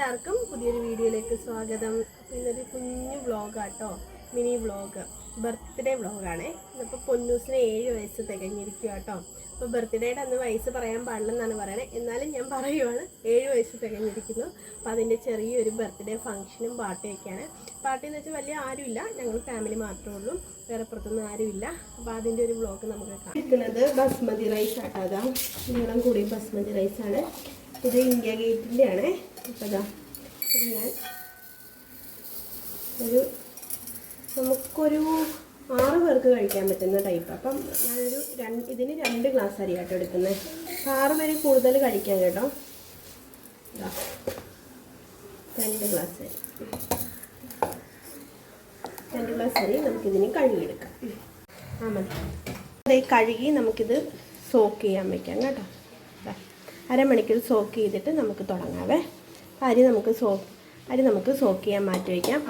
എല്ലാവർക്കും പുതിയൊരു വീഡിയോയിലേക്ക് സ്വാഗതം. ഇന്നൊരു കുഞ്ഞു വ്ളോഗാട്ടോ, മിനി വ്ളോഗ്, ബർത്ത്ഡേ വ്ളോഗാണേ. ഇതിപ്പോൾ പൊന്നൂസിന് 7 വയസ്സ് തികഞ്ഞിരിക്കുക കേട്ടോ. അപ്പോൾ ബർത്ത്ഡേയുടെ അന്ന് വയസ്സ് പറയാൻ പാടില്ലെന്നാണ് പറയണേ, എന്നാലും ഞാൻ പറയുവാണ് 7 വയസ്സ് തികഞ്ഞിരിക്കുന്നു. അപ്പോൾ അതിൻ്റെ ചെറിയൊരു ബർത്ത്ഡേ ഫംഗ്ഷനും പാർട്ടിയൊക്കെയാണ്. പാർട്ടി എന്ന് വെച്ചാൽ വലിയ ആരുമില്ല, ഞങ്ങൾ ഫാമിലി മാത്രമേ ഉള്ളൂ, വേറെ പുറത്തൊന്നും ആരുമില്ല. അപ്പോൾ അതിൻ്റെ ഒരു വ്ളോഗ് നമുക്ക് കാണാം. ഇരിക്കുന്നത് ബസ്മതി റൈസ് ആട്ടോ, അതാ നീളം കൂടി ബസ്മതി റൈസാണ്. ഇത് ഇന്ത്യ ഗേറ്റിൻ്റെ ആണ്. അപ്പോൾ അതാ ഇത് ഞാൻ നമുക്കൊരു 6 പേർക്ക് കഴിക്കാൻ പറ്റുന്ന ടൈപ്പ്. അപ്പം ഞാനൊരു ഇതിന് 2 ഗ്ലാസ് അരി കേട്ടോ എടുക്കുന്നത്. 6 പേര് കൂടുതൽ കഴിക്കാൻ കേട്ടോ. 2 ഗ്ലാസ് അരി, 2 ഗ്ലാസ് അരി നമുക്കിതിന് കഴുകിയെടുക്കാം. മതി. അതേ കഴുകി നമുക്കിത് സോക്ക് ചെയ്യാൻ വയ്ക്കാം കേട്ടോ. അരമണിക്കൂർ സോക്ക് ചെയ്തിട്ട് നമുക്ക് തുടങ്ങാവേ. അരി നമുക്ക് സോക്ക് ചെയ്യാൻ മാറ്റി വയ്ക്കാം.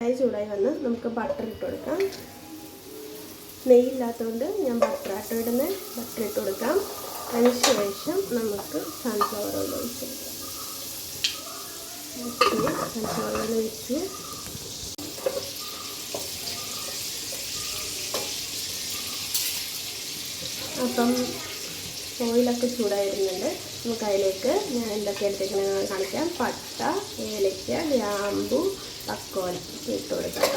അരി ചൂടായി വന്ന് നമുക്ക് ബട്ടർ ഇട്ട് കൊടുക്കാം. നെയ്യില്ലാത്തതുകൊണ്ട് ഞാൻ ബട്ടറാട്ടോ ഇടുന്നത്. ബട്ടർ ഇട്ട് കൊടുക്കാം. അതിനുശേഷം നമുക്ക് സൺഫ്ലവർ ഓയിൽ ഒഴിച്ച് സൺഫ്ലവർ ഓയിൽ ഒഴിച്ച് അപ്പം ഓയിലൊക്കെ ചൂടായിരുന്നുണ്ട്. നമുക്ക് അതിലേക്ക് ഞാൻ എന്തൊക്കെ എടുത്തേക്കണമെന്ന് കാണിക്കാം. പട്ട, ഏലക്ക, ഗ്രാമ്പു, തക്കോലം ഇട്ട് കൊടുക്കാം.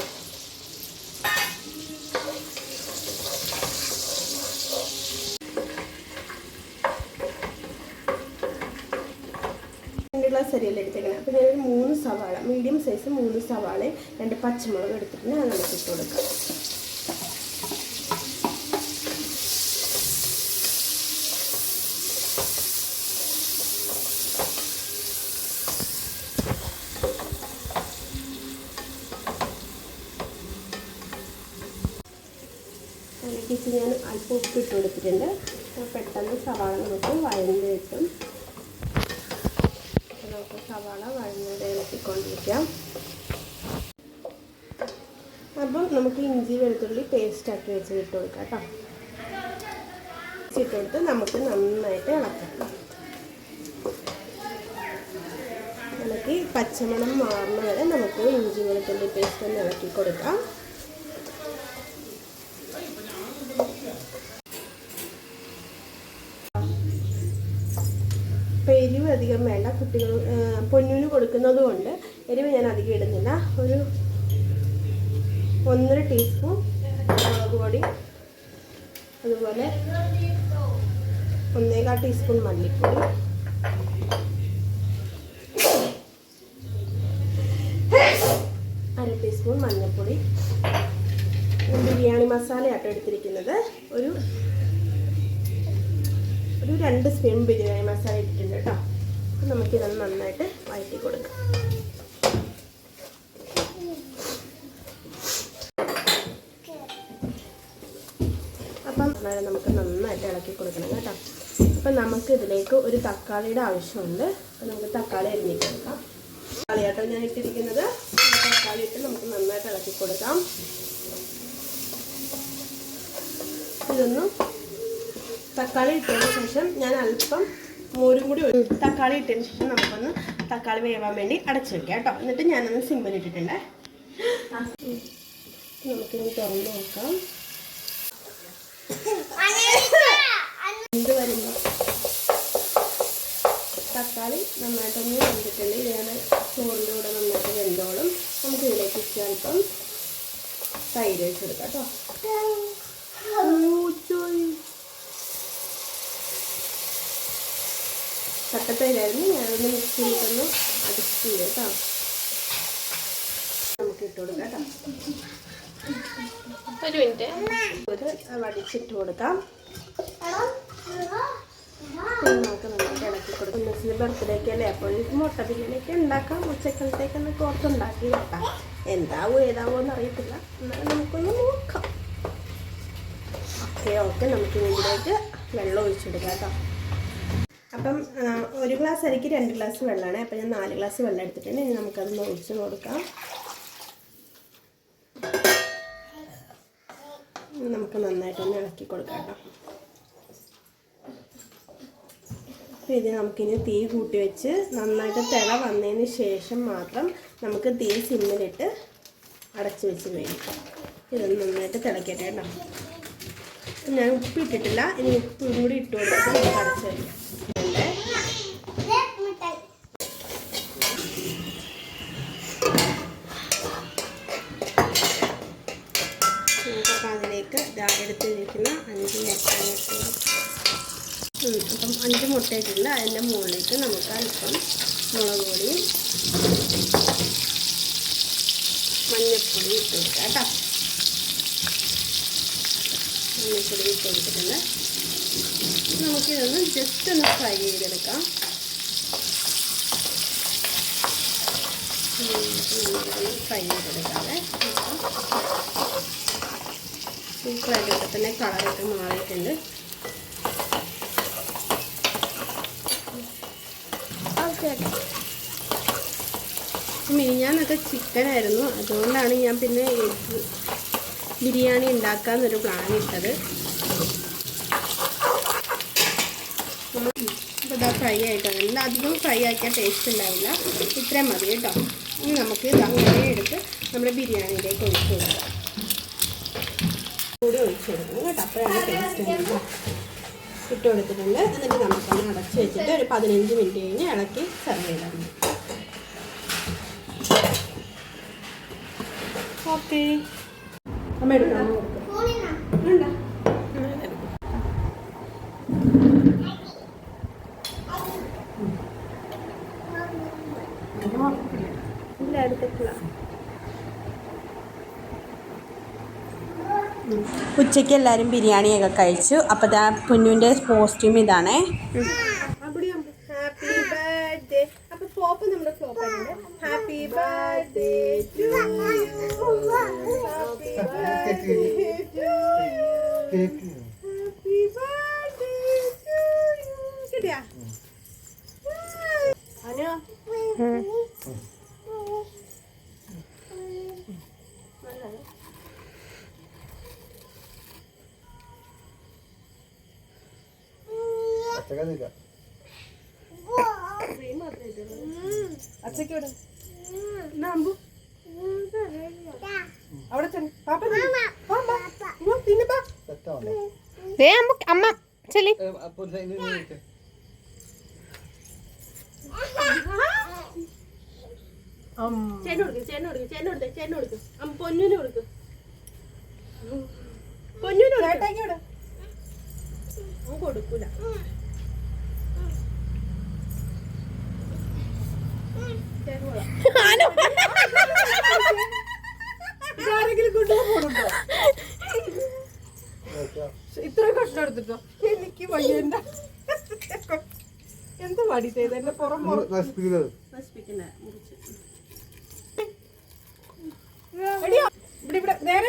2 ഗ്ലാസ് അരിയല്ലേ എടുത്തേക്കണം. അപ്പോൾ ഞാനൊരു 3 സവാള, മീഡിയം സൈസ് 3 സവാള, 2 പച്ചമുളക് എടുത്തിട്ടുണ്ട്. അത് നമുക്ക് ഇട്ട് കൊടുക്കാം. അതിലേക്ക് ഞാൻ അല്പം ഉപ്പിട്ട് കൊടുത്തിട്ടുണ്ട്. പെട്ടെന്ന് സവാള നമുക്ക് വഴന്ന് കിട്ടും. നമുക്ക് സവാള വഴന്നത് ഇളക്കിക്കൊണ്ടിരിക്കാം. അപ്പം നമുക്ക് ഇഞ്ചി വെളുത്തുള്ളി പേസ്റ്റാക്കി വെച്ച് ഇട്ട് കൊടുക്കാം കേട്ടോ. ഇട്ട് കൊടുത്ത് നമുക്ക് നന്നായിട്ട് ഇളക്കാം. ഇളക്കി പച്ചമണം മാറുന്ന വരെ നമുക്ക് ഇഞ്ചി വെളുത്തുള്ളി പേസ്റ്റ് ഒന്ന് ഇളക്കി കൊടുക്കാം. ഇപ്പോൾ എരിവ് അധികം വേണ്ട, കുട്ടികൾ പൊന്നിന് കൊടുക്കുന്നത് കൊണ്ട് എരിവ് ഞാൻ അധികം ഇടുന്നില്ല. ഒരു 1.5 ടീസ്പൂൺ മുളക് പൊടി, അതുപോലെ 1.25 ടീസ്പൂൺ മല്ലിപ്പൊടി, അര ടീസ്പൂൺ മഞ്ഞൾപ്പൊടി, ബിരിയാണി മസാലയാട്ടോ എടുത്തിരിക്കുന്നത്. ഒരു 2 സ്പൂൺ ബിരിയാണി മസാല ഇട്ടിട്ടുണ്ട് കേട്ടോ. അപ്പം നമുക്കിത് നന്നായിട്ട് വഴറ്റി കൊടുക്കാം. അപ്പം നമുക്ക് നന്നായിട്ട് ഇളക്കി കൊടുക്കണം കേട്ടോ. അപ്പം നമുക്ക് ഇതിലേക്ക് ഒരു തക്കാളിയുടെ ആവശ്യമുണ്ട്. അപ്പം നമുക്ക് തക്കാളി അരിഞ്ഞിട്ട് കൊടുക്കാം. തക്കാളി കേട്ടോ ഞാൻ ഇട്ടിരിക്കുന്നത്. തക്കാളി ഇട്ട് നമുക്ക് നന്നായിട്ട് ഇളക്കി കൊടുക്കാം. ഇതൊന്നും തക്കാളി ഇട്ടതിന് ശേഷം ഞാൻ അല്പം മോരും കൂടി തക്കാളി ഇട്ടതിന് ശേഷം നമുക്കൊന്ന് തക്കാളി വേവാൻ വേണ്ടി അടച്ചു വെക്കാം കേട്ടോ. എന്നിട്ട് ഞാനൊന്ന് സിമ്പിൾ ഇട്ടിട്ടുണ്ട്. നമുക്കിനി തുറന്ന് നോക്കാം. എന്ത് വരുമ്പോൾ തക്കാളി നന്നായിട്ടൊന്ന് വെന്തിട്ടുണ്ട്. ഞാൻ ചോറിൻ്റെ കൂടെ നന്നായിട്ട് വെന്തോളും. നമുക്ക് ഇതിലേക്ക് അല്പം തൈര് വെച്ചെടുക്കാം കേട്ടോ. ചക്കത്തൈരായിരുന്നു. ഞാനൊന്ന് മിക്സിയിലിട്ടൊന്ന് അടിച്ച് ചെയ്യും കേട്ടോ. നമുക്ക് ഇട്ട് കൊടുക്കാം കേട്ടോ. ഒരു മിനിറ്റ്. വടിച്ചിട്ട് കൊടുക്കാം. നമുക്ക് നന്നായിട്ട് ഇളക്കി കൊടുക്കും. മിസ്സിൻ്റെ ബർത്ത്ഡേക്ക് അല്ലേ, അപ്പോൾ മുട്ട ബിരിയാണിയൊക്കെ ഉണ്ടാക്കാം. ഉച്ചക്കലത്തേക്കൊന്നൊക്കെ ഓർത്തുണ്ടാക്കി കേട്ടാം. എന്താവോ ഏതാവോ എന്നറിയത്തില്ല, എന്നാലും നമുക്കൊന്ന് നോക്കാം. ഓക്കെ നമുക്ക് ഇതിലേക്ക് വെള്ളം ഒഴിച്ചെടുക്കാം കേട്ടോ. അപ്പം 1 ഗ്ലാസ് അരിക്ക് 2 ഗ്ലാസ് വെള്ളമാണ്. അപ്പം ഞാൻ 4 ഗ്ലാസ് വെള്ളം എടുത്തിട്ടുണ്ട്. ഇനി നമുക്കതൊന്ന് ഒഴിച്ച് കൊടുക്കാം. നമുക്ക് നന്നായിട്ടൊന്ന് ഇളക്കി കൊടുക്കാം കേട്ടോ. അപ്പോൾ ഇത് നമുക്കിനി തീ കൂട്ടി വെച്ച് നന്നായിട്ട് തിള വന്നതിന് ശേഷം മാത്രം നമുക്ക് തീ സിമ്മിലിട്ട് അടച്ച് വെച്ച് വേവിക്കാം. ഇതൊന്ന് നന്നായിട്ട് തിളക്കട്ടെ കേട്ടോ. ഞാൻ ഉപ്പ് ഇട്ടിട്ടില്ല, ഇനി ഉപ്പും കൂടി ഇട്ട് കൊടുത്തിട്ട് നമുക്ക് അടച്ച് വയ്ക്കാം. നമുക്കപ്പോൾ അതിലേക്ക് എടുത്ത് വെക്കുന്ന 5 മുട്ട അപ്പം 5 മുട്ട ഇട്ടിട്ടുണ്ട്. അതിൻ്റെ മുകളിലേക്ക് നമുക്ക് അല്പം മുളക് പൊടിയും മഞ്ഞൾപ്പൊടി ഇട്ട് കൊടുക്കാം കേട്ടോ. മഞ്ഞൾപ്പൊടി ഇട്ട് കൊടുത്തിട്ടുണ്ട്. നമുക്കിതൊന്ന് ജസ്റ്റ് ഒന്ന് ഫ്രൈ ചെയ്തെടുക്കാം. ഫ്രൈ ചെയ്തെടുക്കാതെ സൂപ്പറായിട്ട് ഇപ്പം തന്നെ കളറൊക്കെ മാറിയിട്ടുണ്ട്. മിനിഞ്ഞാന്നൊക്കെ ചിക്കനായിരുന്നു, അതുകൊണ്ടാണ് ഞാൻ പിന്നെ എഗ്ഗ് ബിരിയാണി ഉണ്ടാക്കാമെന്നൊരു പ്ലാൻ ഇട്ടത്. അപ്പോൾ ഇതാ ഫ്രൈ ആയിട്ടുണ്ട്. അധികം ഫ്രൈ ആക്കിയാൽ ടേസ്റ്റ് ഉണ്ടാവില്ല, ഇത്രയും മതി കേട്ടോ. ഇനി നമുക്ക് ഇത് അങ്ങനെ എടുത്ത് നമ്മുടെ ബിരിയാണിയിലേക്ക് ഒഴിച്ചു കൊടുക്കാം. കൂടി ഒഴിച്ചു കൊടുക്കണം കേട്ടോ, അപ്പോഴാണ് ടേസ്റ്റ് ഉണ്ടാവുക. ഇട്ട് കൊടുത്തിട്ടുണ്ട്. എന്നിട്ട് നമുക്കൊന്ന് അടച്ച് വെച്ചിട്ട് ഒരു 15 മിനിറ്റ് കഴിഞ്ഞ് ഇളക്കി സെർവ് ചെയ്താൽ മതി. ഓക്കെ, അമ്മ എടുക്കാം. ഇല്ല, എടുത്തിട്ടില്ല. ഉച്ചയ്ക്ക് എല്ലാവരും ബിരിയാണിയൊക്കെ കഴിച്ചു. അപ്പോൾ ദാ പൊന്നുവിൻ്റെ കോസ്റ്റ്യൂം ഇതാണേ. Happy birthday. അപ്പൊ ഫ്ലോപ്പ് നമ്മുടെ ഫ്ലോപ്പ് ആയിട്ടുണ്ട്. Happy birthday to you, happy birthday to you, happy birthday to you. കിട്ടിയാ അനു? അച്ഛക്കോട് അവിടെ അമ്മ ചെല്ലി ചേട്ടന് കൊടുക്ക്. പൊന്നിന് കൊടുക്ക്. പൊന്നിന് ചേട്ടായിക്കോട് കൊടുക്കൂല. ഇത്ര കഷ്ടം എടുത്തിട്ടോ എനിക്ക് വയ്യണ്ട. എന്താ പാടി ചെയ്ത് എന്റെ പുറം നേരെ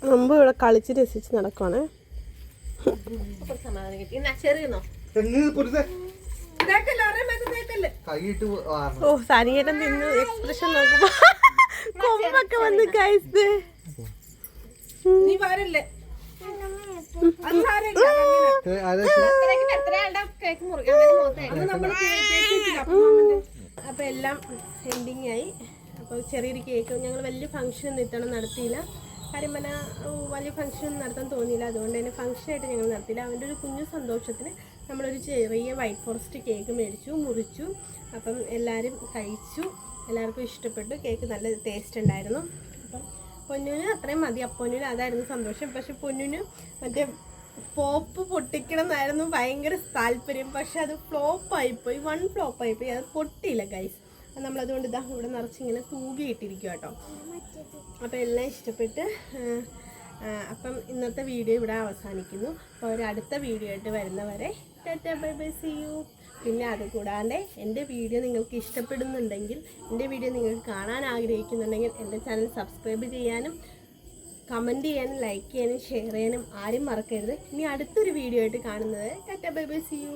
മുമ്പ് ഇവിടെ കളിച്ച് രസിച്ച് നടക്കുവാണ്. ഓ, സാനിയേട്ടൻ തിന്നു. എക്സ്പ്രഷൻ നോക്കുമ്പോ കൊമ്പൊക്കെ വന്ന് കഴിച്ച്. നീ വരല്ലേ? അപ്പൊ എല്ലാം എൻഡിങ് ആയി. അപ്പോൾ ചെറിയൊരു കേക്ക് ഞങ്ങൾ വലിയ ഫംഗ്ഷൻ ഇത്തവണ നടത്തിയില്ല. കാര്യം പറഞ്ഞാൽ വലിയ ഫംഗ്ഷൻ നടത്താൻ തോന്നിയില്ല, അതുകൊണ്ട് തന്നെ ഫംഗ്ഷനായിട്ട് ഞങ്ങൾ നടത്തിയില്ല. അവൻ്റെ ഒരു കുഞ്ഞു സന്തോഷത്തിന് നമ്മളൊരു ചെറിയ വൈറ്റ് ഫോറസ്റ്റ് കേക്ക് മേടിച്ചു, മുറിച്ചു. അപ്പം എല്ലാവരും കഴിച്ചു, എല്ലാവർക്കും ഇഷ്ടപ്പെട്ടു. കേക്ക് നല്ല ടേസ്റ്റ് ഉണ്ടായിരുന്നു. അപ്പം പൊന്നിന് അത്രയും മതി. പൊന്നിന് അതായിരുന്നു സന്തോഷം. പക്ഷെ പൊന്നിന് മറ്റേ പോപ്പ് പൊട്ടിക്കണം എന്നായിരുന്നു ഭയങ്കര താല്പര്യം. പക്ഷെ അത് ഫ്ലോപ്പായിപ്പോയി, ഫ്ലോപ്പായിപ്പോയി. അത് പൊട്ടിയില്ല ഗൈസ്. നമ്മളതുകൊണ്ട് ഇതാ ഇവിടെ നിറച്ചിങ്ങനെ തൂകിയിട്ടിരിക്കുക കേട്ടോ. അപ്പോൾ എല്ലാം ഇഷ്ടപ്പെട്ട്. അപ്പം ഇന്നത്തെ വീഡിയോ ഇവിടെ അവസാനിക്കുന്നു. അപ്പോൾ ഒരു അടുത്ത വീഡിയോ ആയിട്ട് വരുന്നവരെ tata bye bye, see you. പിന്നെ അതുകൂടാതെ എൻ്റെ വീഡിയോ നിങ്ങൾക്ക് ഇഷ്ടപ്പെടുന്നുണ്ടെങ്കിൽ, എൻ്റെ വീഡിയോ നിങ്ങൾക്ക് കാണാൻ ആഗ്രഹിക്കുന്നുണ്ടെങ്കിൽ എൻ്റെ ചാനൽ സബ്സ്ക്രൈബ് ചെയ്യാനും കമൻറ്റ് ചെയ്യാനും ലൈക്ക് ചെയ്യാനും ഷെയർ ചെയ്യാനും ആരും മറക്കരുത്. ഇനി അടുത്തൊരു വീഡിയോ ആയിട്ട് കാണുന്നത് tata bye bye, see U.